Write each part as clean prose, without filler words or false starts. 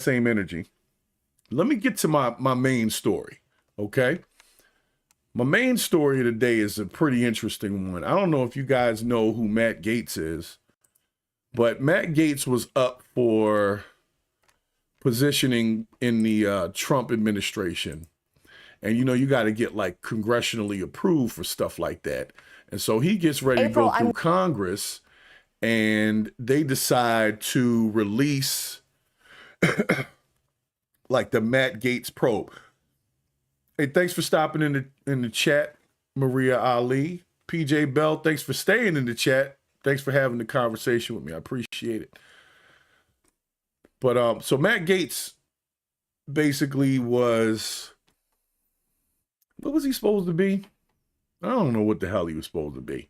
same energy. Let me get to my main story, okay? My main story today is a pretty interesting one. I don't know if you guys know who Matt Gaetz is, but Matt Gaetz was up for positioning in the Trump administration. And, you know, you got to get like congressionally approved for stuff like that. And so he gets ready to go through Congress, and they decide to release like the Matt Gaetz probe. Hey, thanks for stopping in the chat, Maria Ali. PJ Bell, thanks for staying in the chat. Thanks for having the conversation with me. I appreciate it. But so Matt Gaetz basically was, what was he supposed to be? I don't know what the hell he was supposed to be.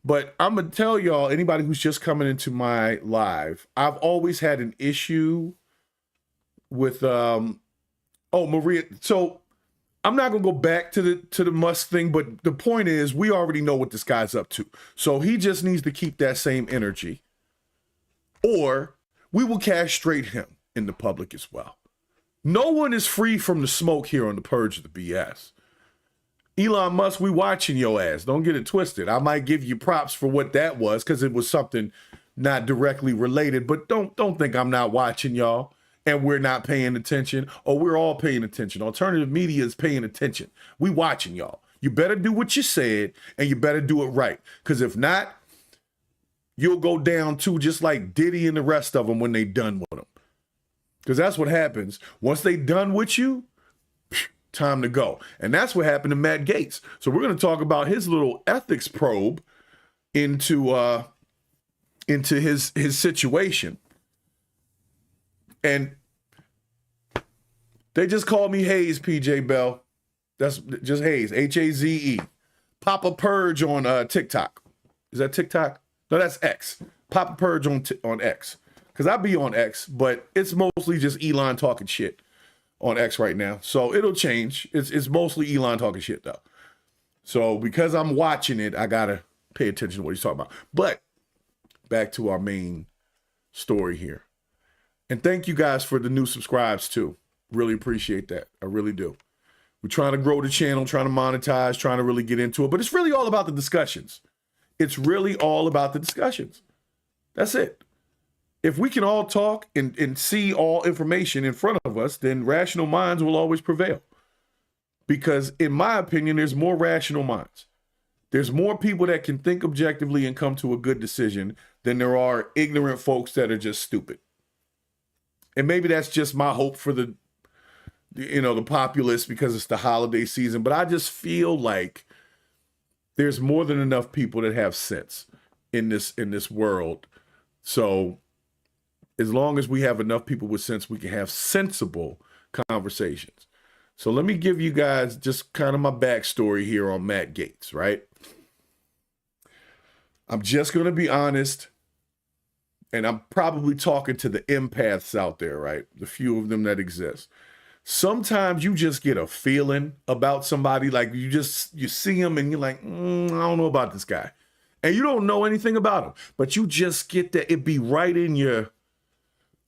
But I'm going to tell y'all, anybody who's just coming into my live, I've always had an issue with, oh, Maria. So I'm not going to go back to the Musk thing, but the point is we already know what this guy's up to. So he just needs to keep that same energy, or we will castrate him in the public as well. No one is free from the smoke here on the Purge the BS. Elon Musk, we watching your ass. Don't get it twisted. I might give you props for what that was because it was something not directly related, but don't think I'm not watching y'all and we're not paying attention. Or we're all paying attention. Alternative media is paying attention. We watching y'all. You better do what you said, and you better do it right. Because if not, you'll go down too, just like Diddy and the rest of them when they done with them. Because that's what happens. Once they done with you, time to go. And that's what happened to Matt Gaetz. So we're going to talk about his little ethics probe into his situation. And they just call me Haze, PJ Bell. That's just Haze, H-A-Z-E. Papa Purge on TikTok. Is that TikTok? No, that's X. Papa Purge on X. Because I be on X, but it's mostly just Elon talking shit on X right now. So it'll change. It's mostly Elon talking shit, though. So because I'm watching it, I got to pay attention to what he's talking about. But back to our main story here. And thank you guys for the new subscribes, too. Really appreciate that. I really do. We're trying to grow the channel, trying to monetize, trying to really get into it. But it's really all about the discussions. It's really all about the discussions. That's it. If we can all talk and see all information in front of us, then rational minds will always prevail. Because in my opinion, there's more rational minds. There's more people that can think objectively and come to a good decision than there are ignorant folks that are just stupid. And maybe that's just my hope for the populace because it's the holiday season. But I just feel like there's more than enough people that have sense in this world. So as long as we have enough people with sense, we can have sensible conversations. So let me give you guys just kind of my backstory here on Matt Gaetz, right? I'm just going to be honest, and I'm probably talking to the empaths out there, right? The few of them that exist. Sometimes you just get a feeling about somebody, like you see them and you're like, I don't know about this guy. And you don't know anything about him, but you just get that, it be right in your,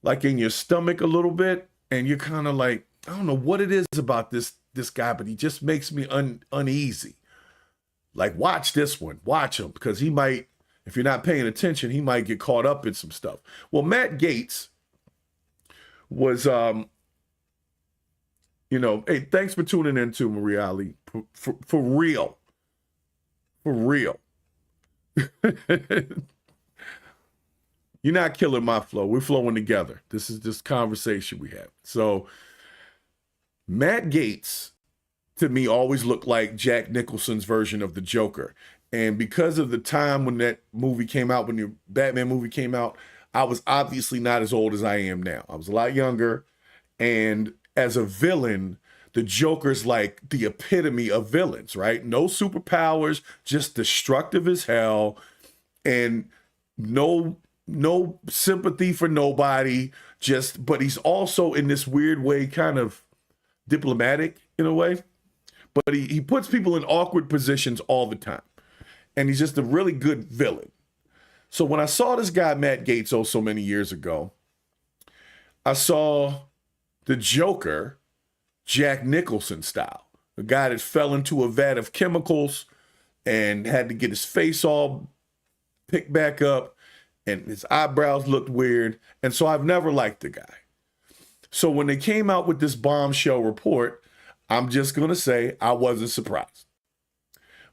like in your stomach a little bit. And you're kind of like, I don't know what it is about this guy, but he just makes me uneasy. Like, watch this one, watch him, because he might, if you're not paying attention, he might get caught up in some stuff. Well, Matt Gaetz was, hey, thanks for tuning in too, Maria Ali. For real. For real. You're not killing my flow. We're flowing together. This is just conversation we have. So Matt Gaetz, to me, always looked like Jack Nicholson's version of the Joker. And because of the time when that movie came out, when the Batman movie came out, I was obviously not as old as I am now. I was a lot younger. And as a villain, the Joker's like the epitome of villains, right? No superpowers, just destructive as hell, and no sympathy for nobody, but he's also in this weird way kind of diplomatic in a way. But he puts people in awkward positions all the time. And he's just a really good villain. So when I saw this guy, Matt Gaetz, so many years ago, I saw the Joker, Jack Nicholson style. The guy that fell into a vat of chemicals and had to get his face all picked back up and his eyebrows looked weird. And so I've never liked the guy. So when they came out with this bombshell report, I'm just going to say I wasn't surprised.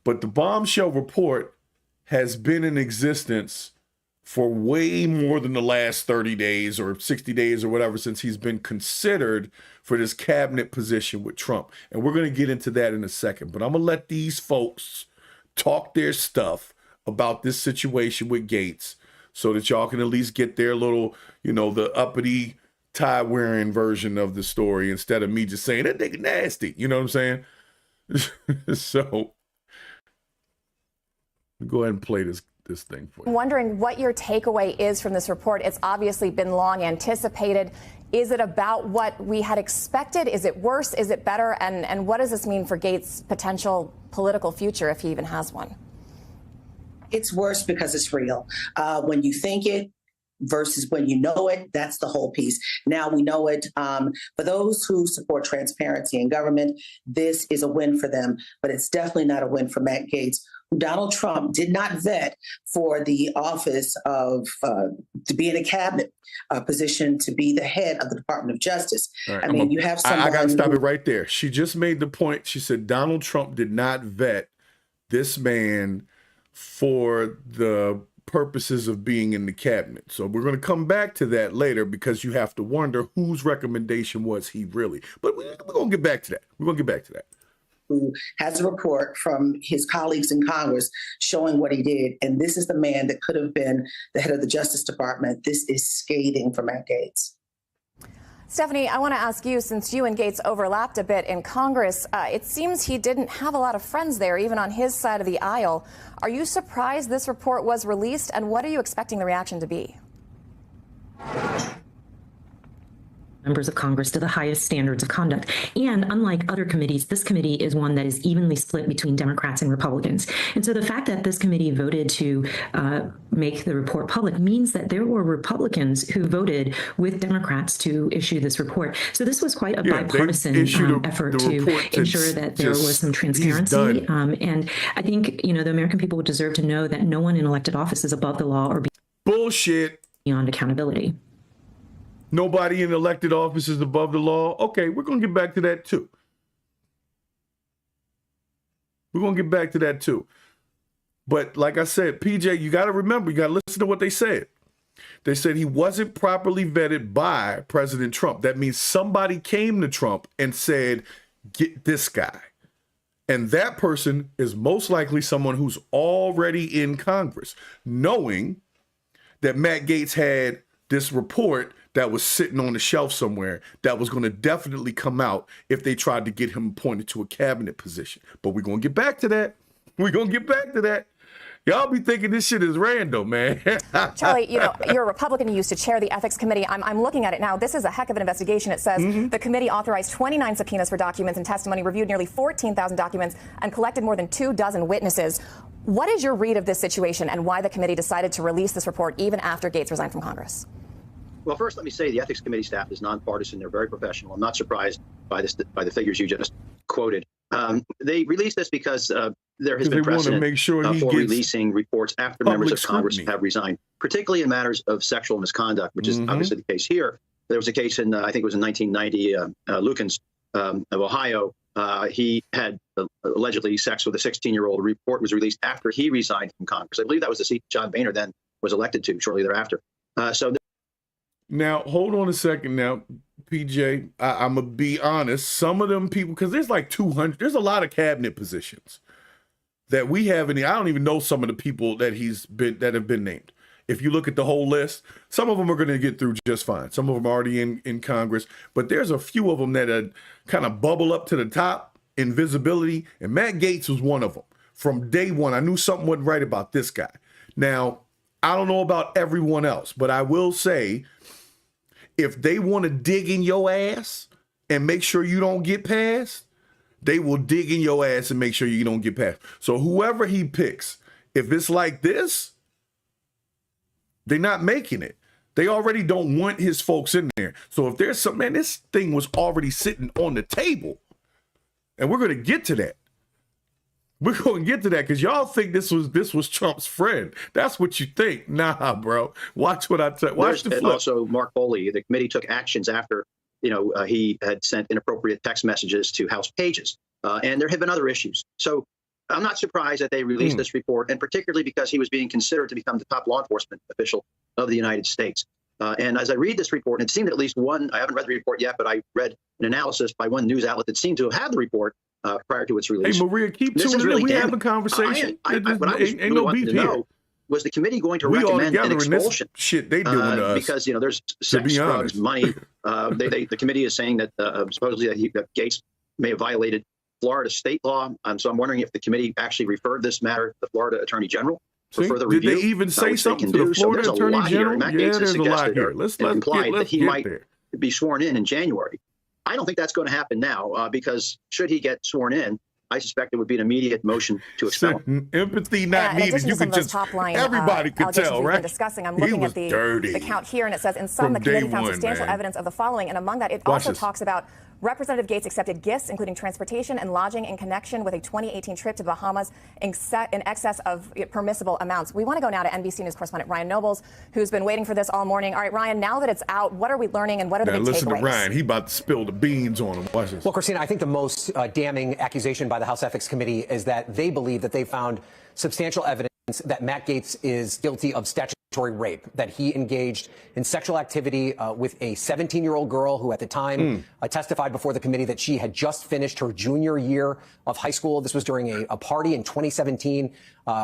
But the bombshell report has been in existence for way more than the last 30 days or 60 days or whatever since he's been considered for this cabinet position with Trump. And we're going to get into that in a second. But I'm going to let these folks talk their stuff about this situation with Gaetz so that y'all can at least get their little, you know, the uppity tie-wearing version of the story instead of me just saying, that nigga nasty. You know what I'm saying? So go ahead and play this thing for you. I'm wondering what your takeaway is from this report. It's obviously been long anticipated. Is it about what we had expected? Is it worse? Is it better? And what does this mean for Gaetz' potential political future, if he even has one? It's worse because it's real. When you think it versus when you know it, that's the whole piece. Now we know it. For those who support transparency in government, this is a win for them, but it's definitely not a win for Matt Gaetz, who Donald Trump did not vet for the office of to be in a cabinet position, to be the head of the Department of Justice. Right, I mean, you have someone. I got to stop it right there. She just made the point. She said Donald Trump did not vet this man for the purposes of being in the cabinet. So we're going to come back to that later because you have to wonder whose recommendation was he really. But we're going to get back to that. We're going to get back to that. Who has a report from his colleagues in Congress showing what he did. And this is the man that could have been the head of the Justice Department. This is scathing for Matt Gaetz. Stephanie, I want to ask you, since you and Gaetz overlapped a bit in Congress, it seems he didn't have a lot of friends there, even on his side of the aisle. Are you surprised this report was released, and what are you expecting the reaction to be? Members of Congress to the highest standards of conduct. And unlike other committees, this committee is one that is evenly split between Democrats and Republicans. And so the fact that this committee voted to make the report public means that there were Republicans who voted with Democrats to issue this report. So this was quite a bipartisan effort to ensure that there was some transparency. And I think, you know, the American people would deserve to know that no one in elected office is above the law or bullshit beyond accountability. Nobody in elected office is above the law. Okay, we're going to get back to that too. We're going to get back to that too. But like I said, PJ, you got to remember, you got to listen to what they said. They said he wasn't properly vetted by President Trump. That means somebody came to Trump and said, get this guy. And that person is most likely someone who's already in Congress, knowing that Matt Gaetz had this report that was sitting on the shelf somewhere that was going to definitely come out if they tried to get him appointed to a cabinet position. But we're going to get back to that. We're going to get back to that. Y'all be thinking this shit is random, man. Charlie, you know, you're a Republican. You used to chair the Ethics Committee. I'm looking at it now. This is a heck of an investigation. It says the committee authorized 29 subpoenas for documents and testimony, reviewed nearly 14,000 documents, and collected more than 24 witnesses. What is your read of this situation and why the committee decided to release this report even after Gaetz resigned from Congress? Well, first, let me say the Ethics Committee staff is nonpartisan. They're very professional. I'm not surprised by the figures you just quoted. They released this because there has been precedent for releasing reports after members of Congress have resigned, particularly in matters of sexual misconduct, which is obviously the case here. There was a case in, I think it was in 1990, Lukens of Ohio. He had allegedly sex with a 16-year-old. A report was released after he resigned from Congress. I believe that was the seat John Boehner then was elected to shortly thereafter. Now, hold on a second now, PJ. I'm going to be honest. Some of them people, because there's like 200, there's a lot of cabinet positions that we haven't, I don't even know some of the people that that have been named. If you look at the whole list, some of them are going to get through just fine. Some of them are already in Congress, but there's a few of them that kind of bubble up to the top in visibility, and Matt Gaetz was one of them. From day one, I knew something wasn't right about this guy. Now, I don't know about everyone else, but I will say, if they want to dig in your ass and make sure you don't get past, they will dig in your ass and make sure you don't get past. So whoever he picks, if it's like this, they're not making it. They already don't want his folks in there. So if there's some, man, this thing was already sitting on the table. And we're going to get to that. We're going to get to that because y'all think this was Trump's friend. That's what you think. Nah, bro. Watch what I tell you. Watch the flip. And also, Mark Foley, the committee took actions after, he had sent inappropriate text messages to House pages. And there have been other issues. So I'm not surprised that they released this report, and particularly because he was being considered to become the top law enforcement official of the United States. And as I read this report, and it seemed at least one, I haven't read the report yet, but I read an analysis by one news outlet that seemed to have had the report prior to its release. Hey, Maria, keep tuning in. Really we have a conversation. What I was ain't no beef here. Was the committee going to recommend an expulsion? Shit they doing to us. Because, there's sex, drugs, money. The committee is saying that supposedly that Gaetz may have violated Florida state law. So I'm wondering if the committee actually referred this matter to the Florida Attorney General for further review. Did they even say something to the Florida Attorney General? Matt Gaetz has suggested let's implied that he might there. be sworn in January. I don't think that's going to happen now because should he get sworn in, I suspect it would be an immediate motion to expel him. Empathy not needed. You can just everybody could tell, right? Discussing. I'm looking at the count here, and it says in some the committee found substantial evidence of the following, and among that it also talks about Representative Gaetz accepted gifts, including transportation and lodging in connection with a 2018 trip to the Bahamas in excess of permissible amounts. We want to go now to NBC News correspondent Ryan Nobles, who's been waiting for this all morning. All right, Ryan, now that it's out, what are we learning and what are the big takeaways? Listen to Ryan. He about to spill the beans on him. Watch this. Well, Christina, I think the most damning accusation by the House Ethics Committee is that they believe that they found substantial evidence that Matt Gaetz is guilty of statutory rape, that he engaged in sexual activity with a 17-year-old girl who at the time testified before the committee that she had just finished her junior year of high school. This was during a party in 2017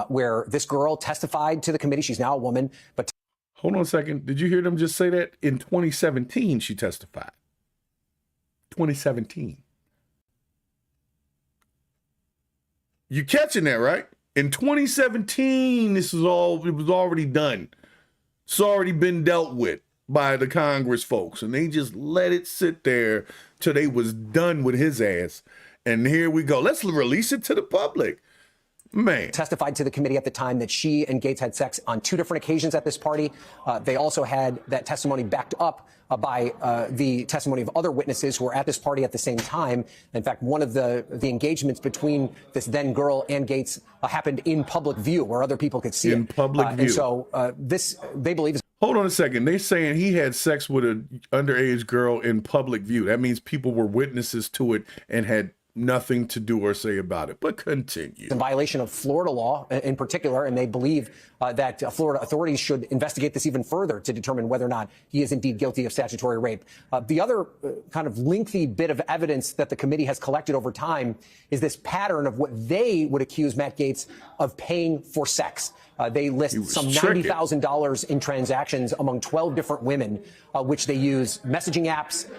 where this girl testified to the committee. She's now a woman. But hold on a second. Did you hear them just say that? In 2017, she testified. 2017. You catching that, right? In 2017, it was already done. It's already been dealt with by the Congress folks, and they just let it sit there till they was done with his ass. And here we go. Let's release it to the public. Man. Testified to the committee at the time that she and Gaetz had sex on 2 different occasions at this party. They also had that testimony backed up by the testimony of other witnesses who were at this party at the same time. In fact, one of the engagements between this then girl and Gaetz happened in public view where other people could see it. In public view. And so this, they believe, is. Hold on a second. They're saying he had sex with an underage girl in public view. That means people were witnesses to it and had nothing to do or say about it. But continue. In violation of Florida law in particular, and they believe that Florida authorities should investigate this even further to determine whether or not he is indeed guilty of statutory rape. The other kind of lengthy bit of evidence that the committee has collected over time is this pattern of what they would accuse Matt Gaetz of paying for sex. They list some $90,000 in transactions among 12 different women, which they use messaging apps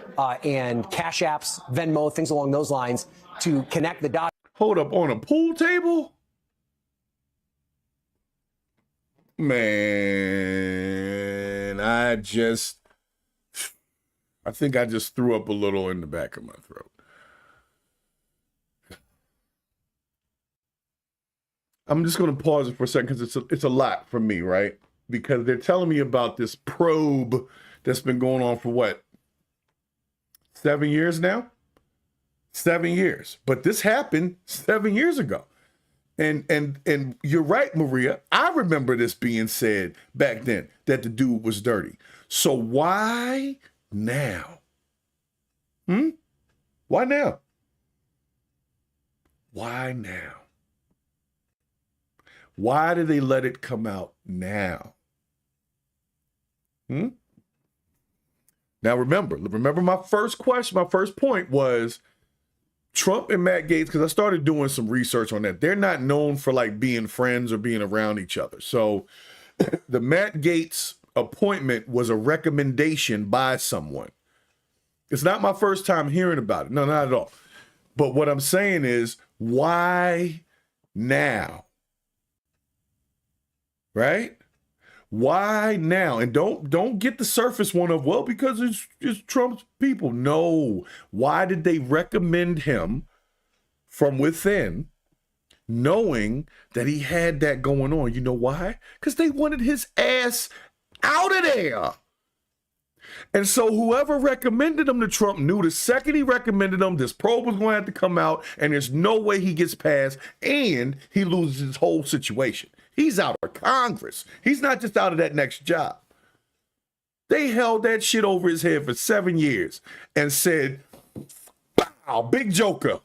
and cash apps, Venmo, things along those lines to connect the dots. Hold up, on a pool table? Man, I think I just threw up a little in the back of my throat. I'm just going to pause it for a second because it's a lot for me, right? Because they're telling me about this probe that's been going on for what? 7 years now? 7 years. But this happened 7 years ago. And you're right, Maria. I remember this being said back then that the dude was dirty. So why now? Why now? Why now? Why did they let it come out now? Now remember my first question, my first point was Trump and Matt Gaetz, because I started doing some research on that. They're not known for like being friends or being around each other. So the Matt Gaetz appointment was a recommendation by someone. It's not my first time hearing about it. No, not at all. But what I'm saying is, why now? Right? Why now? And don't get the surface one of, well, because it's Trump's people. No. Why did they recommend him from within, knowing that he had that going on? You know why? Because they wanted his ass out of there. And so whoever recommended him to Trump knew the second he recommended him, this probe was going to have to come out, and there's no way he gets passed, and he loses his whole situation. He's out of Congress. He's not just out of that next job. They held that shit over his head for 7 years and said, "Wow, big joker,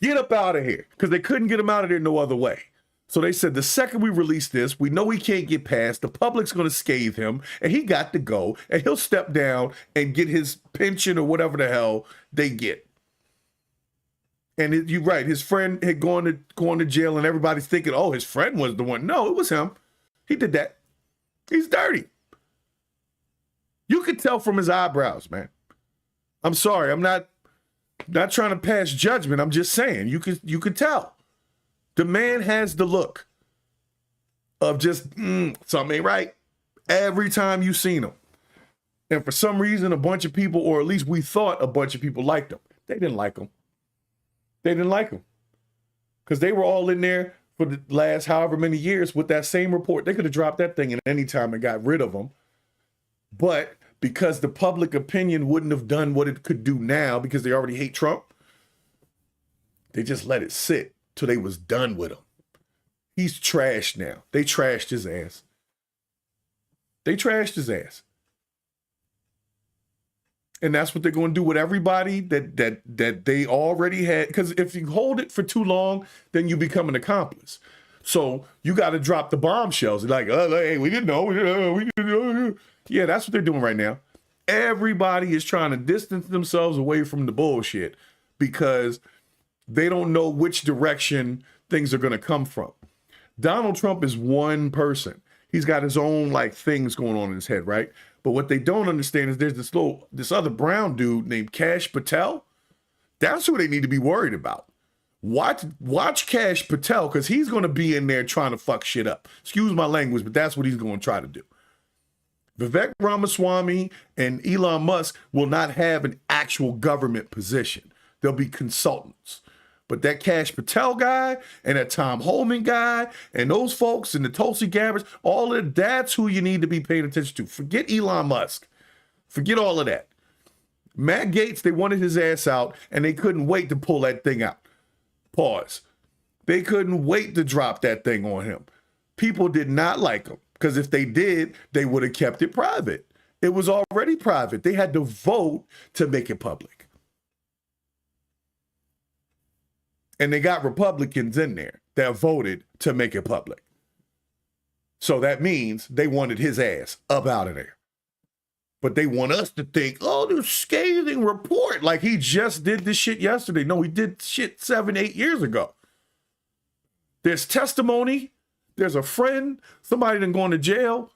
get up out of here," because they couldn't get him out of there no other way. So they said, the second we release this, we know he can't get past, the public's going to scathe him, and he got to go, and he'll step down and get his pension or whatever the hell they get. And you're right, his friend had gone to jail, and everybody's thinking, oh, his friend was the one. No, it was him. He did that. He's dirty. You could tell from his eyebrows, man. I'm sorry, I'm not trying to pass judgment. I'm just saying, you could tell. The man has the look of just, something ain't right every time you've seen him. And for some reason, a bunch of people, or at least we thought a bunch of people liked him. They didn't like him. They didn't like him. Because they were all in there for the last however many years with that same report. They could have dropped that thing at any time and got rid of him. But because the public opinion wouldn't have done what it could do now because they already hate Trump, they just let it sit till they was done with him. He's trashed now. They trashed his ass. They trashed his ass. And that's what they're going to do with everybody that they already had. Because if you hold it for too long, then you become an accomplice. So you got to drop the bombshells. Like, oh, hey, we didn't know. We didn't know. Yeah, that's what they're doing right now. Everybody is trying to distance themselves away from the bullshit because they don't know which direction things are going to come from. Donald Trump is one person. He's got his own like things going on in his head, right? But what they don't understand is there's this other brown dude named Kash Patel. That's who they need to be worried about. Watch Kash Patel, because he's going to be in there trying to fuck shit up. Excuse my language, but that's what he's going to try to do. Vivek Ramaswamy and Elon Musk will not have an actual government position. They'll be consultants. But that Kash Patel guy and that Tom Homan guy and those folks and the Tulsi Gabbards, all of that's who you need to be paying attention to. Forget Elon Musk. Forget all of that. Matt Gaetz, they wanted his ass out and they couldn't wait to pull that thing out. Pause. They couldn't wait to drop that thing on him. People did not like him because if they did, they would have kept it private. It was already private. They had to vote to make it public. And they got Republicans in there that voted to make it public. So that means they wanted his ass up out of there. But they want us to think, oh, this scathing report. Like he just did this shit yesterday. No, he did shit 7-8 years ago. There's testimony. There's a friend. Somebody done gone to jail.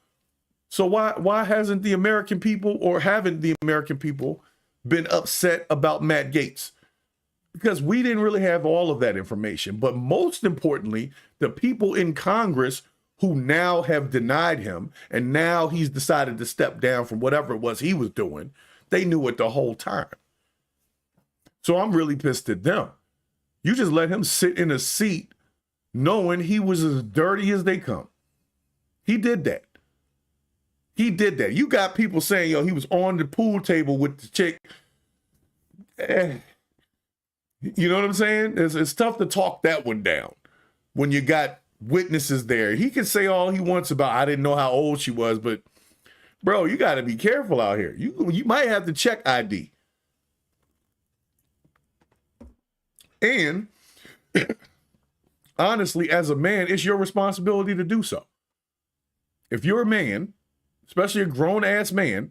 So why hasn't the American people, or haven't the American people been upset about Matt Gaetz? Because we didn't really have all of that information. But most importantly, the people in Congress who now have denied him, and now he's decided to step down from whatever it was he was doing, they knew it the whole time. So I'm really pissed at them. You just let him sit in a seat knowing he was as dirty as they come. He did that. He did that. You got people saying, yo, he was on the pool table with the chick. You know what I'm saying? It's tough to talk that one down when you got witnesses there. He can say all he wants about, I didn't know how old she was, but bro, you got to be careful out here. You might have to check ID. And honestly, as a man, it's your responsibility to do so. If you're a man, especially a grown-ass man,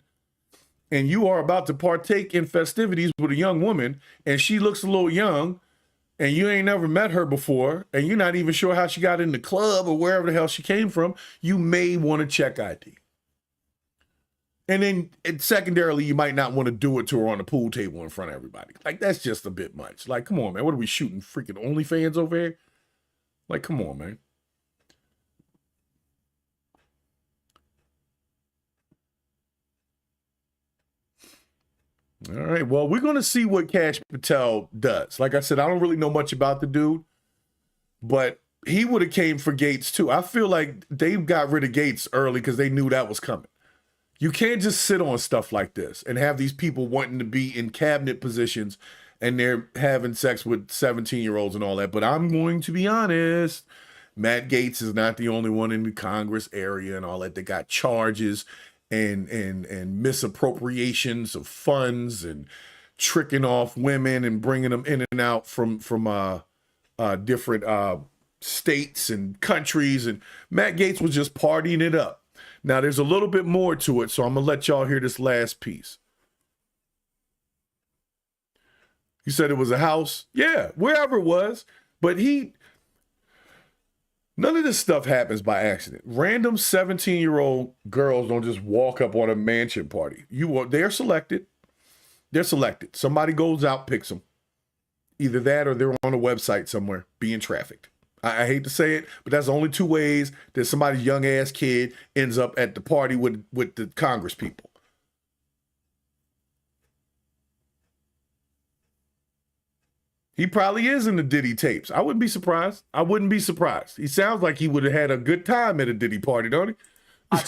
and you are about to partake in festivities with a young woman, and she looks a little young, and you ain't never met her before, and you're not even sure how she got in the club or wherever the hell she came from, you may want to check ID. And then secondarily, you might not want to do it to her on the pool table in front of everybody. Like, that's just a bit much. Like, come on, man. What are we shooting? Freaking OnlyFans over here? Like, come on, man. All right, well, we're going to see what Kash Patel does. Like I said, I don't really know much about the dude, but he would have came for Gaetz too. I feel like they got rid of Gaetz early because they knew that was coming. You can't just sit on stuff like this and have these people wanting to be in cabinet positions and they're having sex with 17-year-olds and all that. But I'm going to be honest, Matt Gaetz is not the only one in the Congress area and all that. They got charges and misappropriations of funds and tricking off women and bringing them in and out from different states and countries. And Matt Gaetz was just partying it up. Now, there's a little bit more to it, so I'm going to let y'all hear this last piece. He said it was a house. Yeah, wherever it was. But none of this stuff happens by accident. Random 17-year-old girls don't just walk up on a mansion party. They're selected. They're selected. Somebody goes out, picks them. Either that or they're on a website somewhere being trafficked. I hate to say it, but that's the only two ways that somebody's young-ass kid ends up at the party with the Congress people. He probably is in the Diddy tapes. I wouldn't be surprised. I wouldn't be surprised. He sounds like he would have had a good time at a Diddy party, don't he?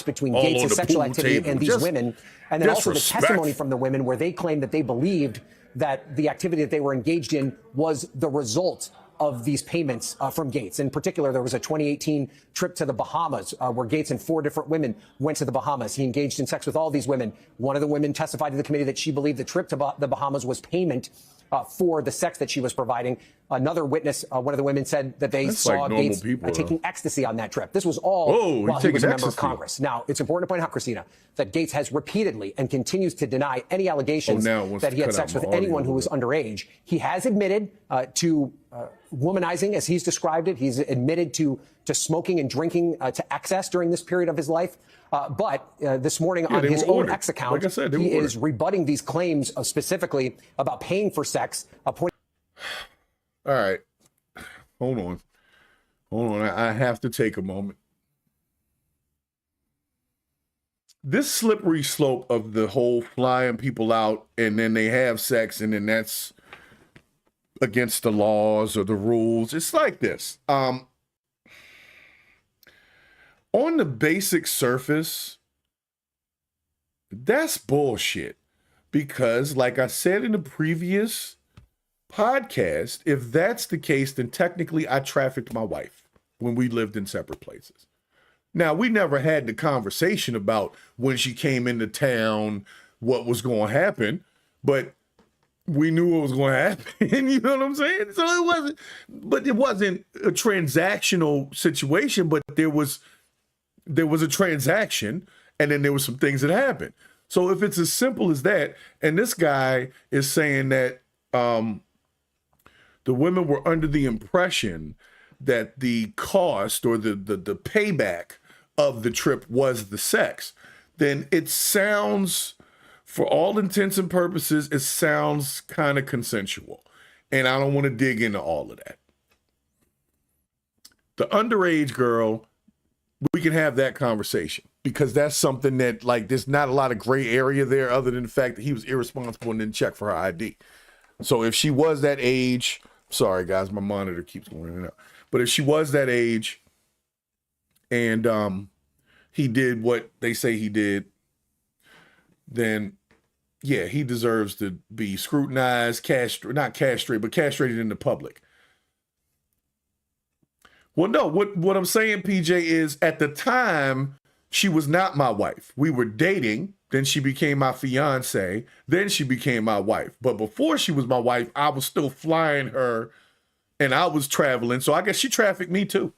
Between Gaetz' sexual activity and these women, and then also the testimony from the women where they claimed that they believed that the activity that they were engaged in was the result of these payments from Gaetz. In particular, there was a 2018 trip to the Bahamas where Gaetz and 4 different women went to the Bahamas. He engaged in sex with all these women. One of the women testified to the committee that she believed the trip to the Bahamas was payment for the sex that she was providing. Another witness, one of the women, said that they saw like Gaetz taking ecstasy on that trip. This was all while he was a member of Congress. Now, it's important to point out, Christina, that Gaetz has repeatedly and continues to deny any allegations that he had sex with anyone who was underage. He has admitted to womanizing, as he's described it. He's admitted to smoking and drinking to excess during this period of his life. But this morning on his own X account, like I said, he is rebutting these claims specifically about paying for sex. All right. Hold on. I have to take a moment. This slippery slope of the whole flying people out and then they have sex and then that's against the laws or the rules. It's like this. On the basic surface, that's bullshit. Because, like I said in the previous podcast, if that's the case, then technically I trafficked my wife when we lived in separate places. Now, we never had the conversation about when she came into town, what was going to happen, but we knew what was going to happen. You know what I'm saying? So it wasn't a transactional situation, but there was a transaction and then there were some things that happened. So if it's as simple as that, and this guy is saying that the women were under the impression that the cost or the payback of the trip was the sex, then it sounds, for all intents and purposes, it sounds kind of consensual. And I don't want to dig into all of that. The underage girl, we can have that conversation because that's something that, like, there's not a lot of gray area there other than the fact that he was irresponsible and didn't check for her ID. So if she was that age, sorry guys, my monitor keeps going in and out. But if she was that age and he did what they say he did, then yeah, he deserves to be scrutinized, not castrated, but castrated in the public. Well, no, what I'm saying, PJ, is at the time, she was not my wife. We were dating, then she became my fiance, then she became my wife. But before she was my wife, I was still flying her and I was traveling. So I guess she trafficked me too.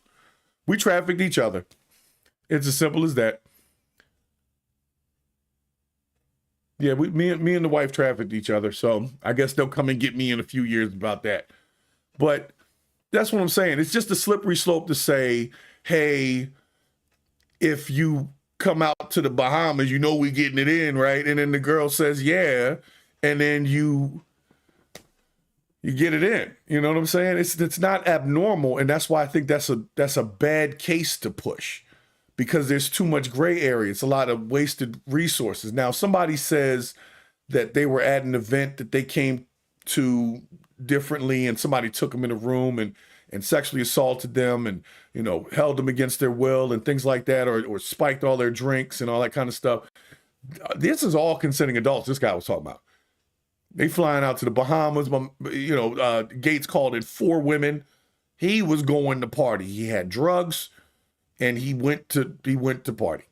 We trafficked each other. It's as simple as that. Yeah, me and the wife trafficked each other. So I guess they'll come and get me in a few years about that. But that's what I'm saying. It's just a slippery slope to say, hey, if you come out to the Bahamas, you know we getting it in, right? And then the girl says, yeah. And then you get it in. You know what I'm saying? It's not abnormal. And that's why I think that's a bad case to push, because there's too much gray area. It's a lot of wasted resources. Now, somebody says that they were at an event that they came to differently and somebody took them in a room and sexually assaulted them and, held them against their will and things like that, or spiked all their drinks and all that kind of stuff. This is all consenting adults this guy was talking about. They flying out to the Bahamas. Gaetz called it 4 women. He was going to party. He had drugs, and he went to party.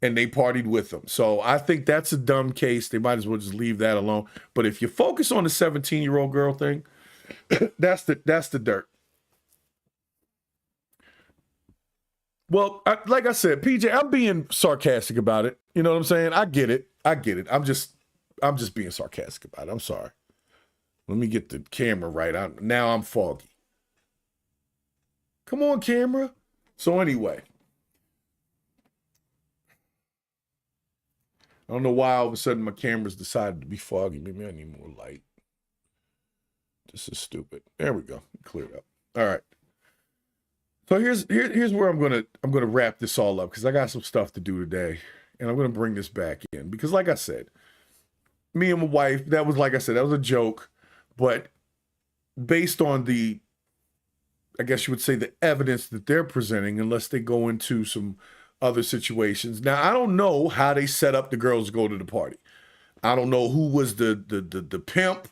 And they partied with him. So I think that's a dumb case. They might as well just leave that alone. But if you focus on the 17-year-old girl thing, that's the dirt. Well, like I said, PJ, I'm being sarcastic about it. You know what I'm saying? I get it. I'm just being sarcastic about it. I'm sorry. Let me get the camera right. Now I'm foggy. Come on, camera. So anyway, I don't know why all of a sudden my camera's decided to be foggy. Maybe I need more light. This is stupid. There we go. Clear it up. All right. So here's where I'm gonna wrap this all up, because I got some stuff to do today, and I'm gonna bring this back in because, like I said, me and my wife, that was a joke, but based on the, I guess you would say, the evidence that they're presenting, unless they go into some other situations. Now, I don't know how they set up the girls to go to the party. I don't know who was the pimp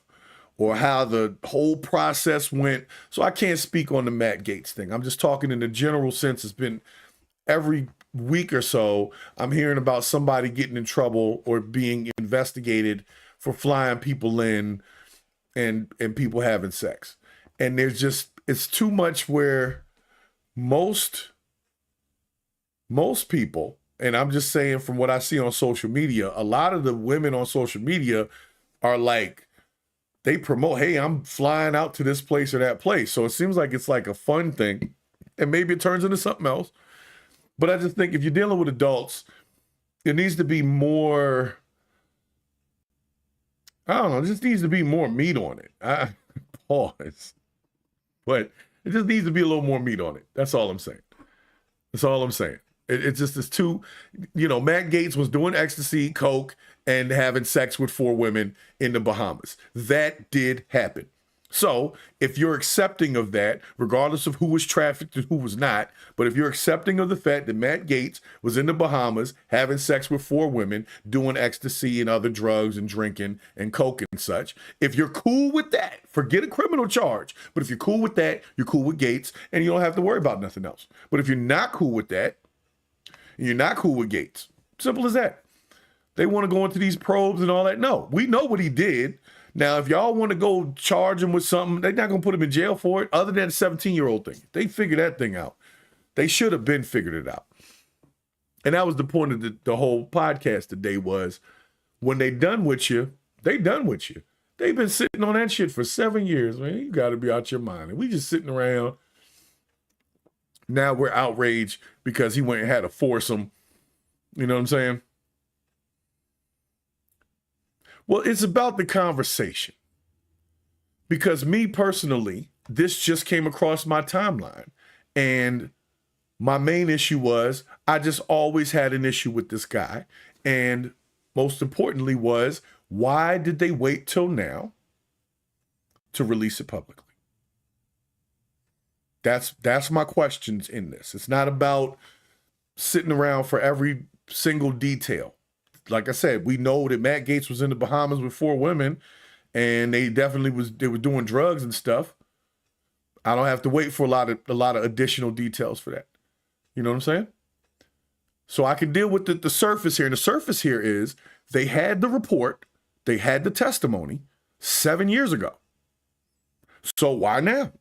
or how the whole process went. So I can't speak on the Matt Gaetz thing. I'm just talking in the general sense. It's been every week or so, I'm hearing about somebody getting in trouble or being investigated for flying people in and people having sex. And it's too much where most people, and I'm just saying from what I see on social media, a lot of the women on social media are like, they promote, hey, I'm flying out to this place or that place. So it seems like it's like a fun thing, and maybe it turns into something else. But I just think if you're dealing with adults, it needs to be more, I don't know, it just needs to be more meat on it. Pause. But it just needs to be a little more meat on it. That's all I'm saying. That's all I'm saying. It's too, Matt Gaetz was doing ecstasy, coke, and having sex with 4 women in the Bahamas. That did happen. So if you're accepting of that, regardless of who was trafficked and who was not, but if you're accepting of the fact that Matt Gaetz was in the Bahamas having sex with 4 women, doing ecstasy and other drugs and drinking and coke and such, if you're cool with that, forget a criminal charge. But if you're cool with that, you're cool with Gaetz, and you don't have to worry about nothing else. But if you're not cool with that, and you're not cool with Gaetz, simple as that. They want to go into these probes and all that. No, we know what he did. Now, if y'all want to go charge him with something, they're not going to put him in jail for it, other than a 17-year-old thing. They figured that thing out. They should have been figured it out. And that was the point of the whole podcast today was, when they done with you, they done with you. They've been sitting on that shit for 7 years, man. You got to be out your mind. And we just sitting around. Now we're outraged because he went and had a foursome. You know what I'm saying? Well, it's about the conversation. Because me personally, this just came across my timeline. And my main issue was, I just always had an issue with this guy. And most importantly was, why did they wait till now to release it publicly? That's my questions in this. It's not about sitting around for every single detail. Like I said, we know that Matt Gaetz was in the Bahamas with 4 women, and they were doing drugs and stuff. I don't have to wait for a lot of additional details for that. You know what I'm saying? So I can deal with the surface here. And the surface here is, they had the report, they had the testimony 7 years ago. So why now?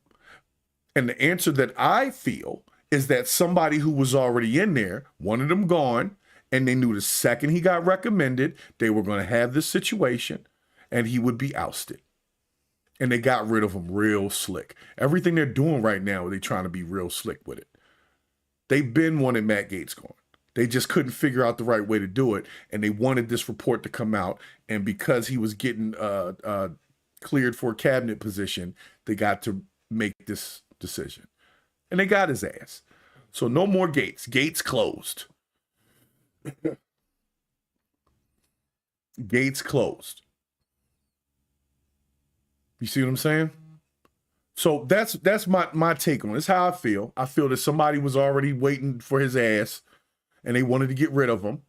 And the answer that I feel is that somebody who was already in there wanted him gone, and they knew the second he got recommended, they were going to have this situation and he would be ousted. And they got rid of him real slick. Everything they're doing right now, they're trying to be real slick with it. They've been wanting Matt Gaetz gone. They just couldn't figure out the right way to do it. And they wanted this report to come out. And because he was getting cleared for a cabinet position, they got to make this decision. And they got his ass. So no more Gaetz. Gaetz closed. Gaetz closed. You see what I'm saying? So that's my take on it. That's how I feel. I feel that somebody was already waiting for his ass and they wanted to get rid of him.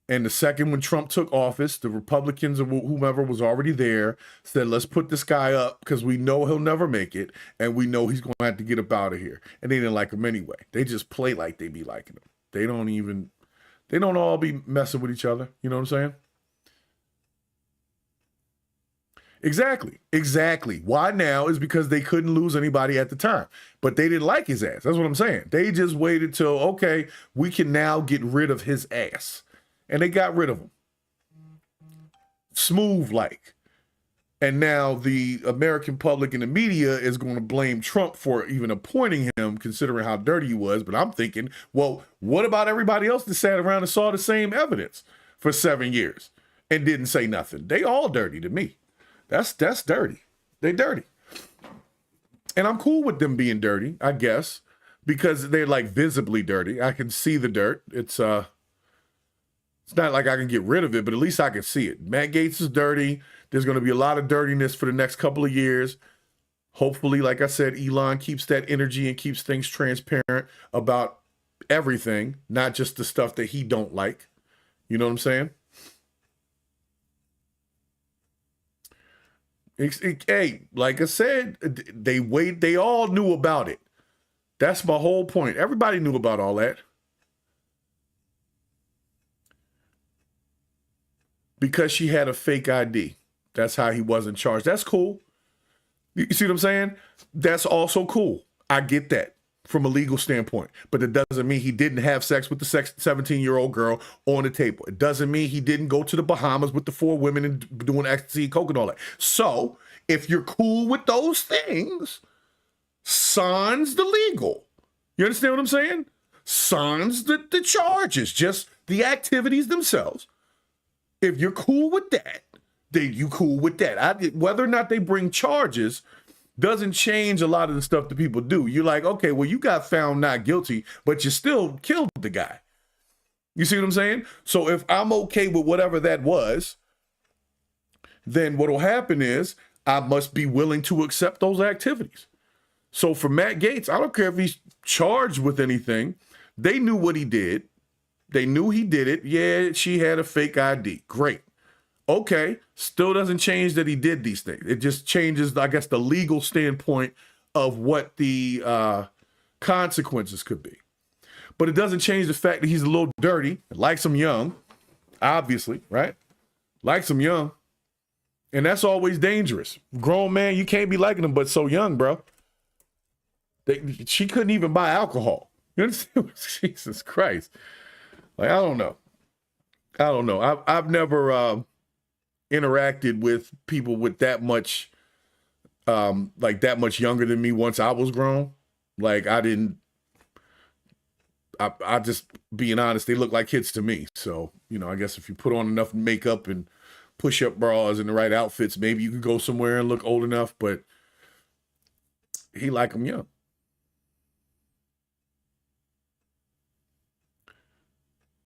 And the second when Trump took office, the Republicans or whomever was already there said, let's put this guy up because we know he'll never make it. And we know he's going to have to get up out of here. And they didn't like him anyway. They just play like they be liking him. They don't all be messing with each other. You know what I'm saying? Exactly. Why now is because they couldn't lose anybody at the time. But they didn't like his ass. That's what I'm saying. They just waited till, okay, we can now get rid of his ass. And they got rid of him. Smooth like. And now the American public and the media is going to blame Trump for even appointing him, considering how dirty he was. But I'm thinking, well, what about everybody else that sat around and saw the same evidence for 7 years and didn't say nothing? They all dirty to me. That's dirty. They dirty. And I'm cool with them being dirty, I guess, because they're like visibly dirty. I can see the dirt. It's not like I can get rid of it, but at least I can see it. Matt Gaetz is dirty. There's going to be a lot of dirtiness for the next couple of years. Hopefully, like I said, Elon keeps that energy and keeps things transparent about everything, not just the stuff that he don't like. You know what I'm saying? Hey, like I said, they all knew about it. That's my whole point. Everybody knew about all that. Because she had a fake ID. That's how he wasn't charged. That's cool. You see what I'm saying? That's also cool. I get that from a legal standpoint. But it doesn't mean he didn't have sex with the 17-year-old girl on the table. It doesn't mean he didn't go to the Bahamas with the 4 women and doing ecstasy, coke, and all that. So, if you're cool with those things, sans the legal. You understand what I'm saying? Sans the charges, just the activities themselves. If you're cool with that, then you cool with that. Whether or not they bring charges doesn't change a lot of the stuff that people do. You're like, okay, well, you got found not guilty, but you still killed the guy. You see what I'm saying? So if I'm okay with whatever that was, then what will happen is I must be willing to accept those activities. So for Matt Gaetz, I don't care if he's charged with anything. They knew what he did. They knew he did it. Yeah, she had a fake ID. Great. Okay. Still doesn't change that he did these things. It just changes, I guess, the legal standpoint of what the consequences could be. But it doesn't change the fact that he's a little dirty, likes him young, obviously, right? Likes him young. And that's always dangerous. Grown man, you can't be liking him, but so young, bro. She couldn't even buy alcohol. You understand? Jesus Christ. Like, I don't know. I've never interacted with people with that much, that much younger than me once I was grown. Like, I just, being honest, they look like kids to me. So, I guess if you put on enough makeup and push-up bras and the right outfits, maybe you could go somewhere and look old enough, but he like them young.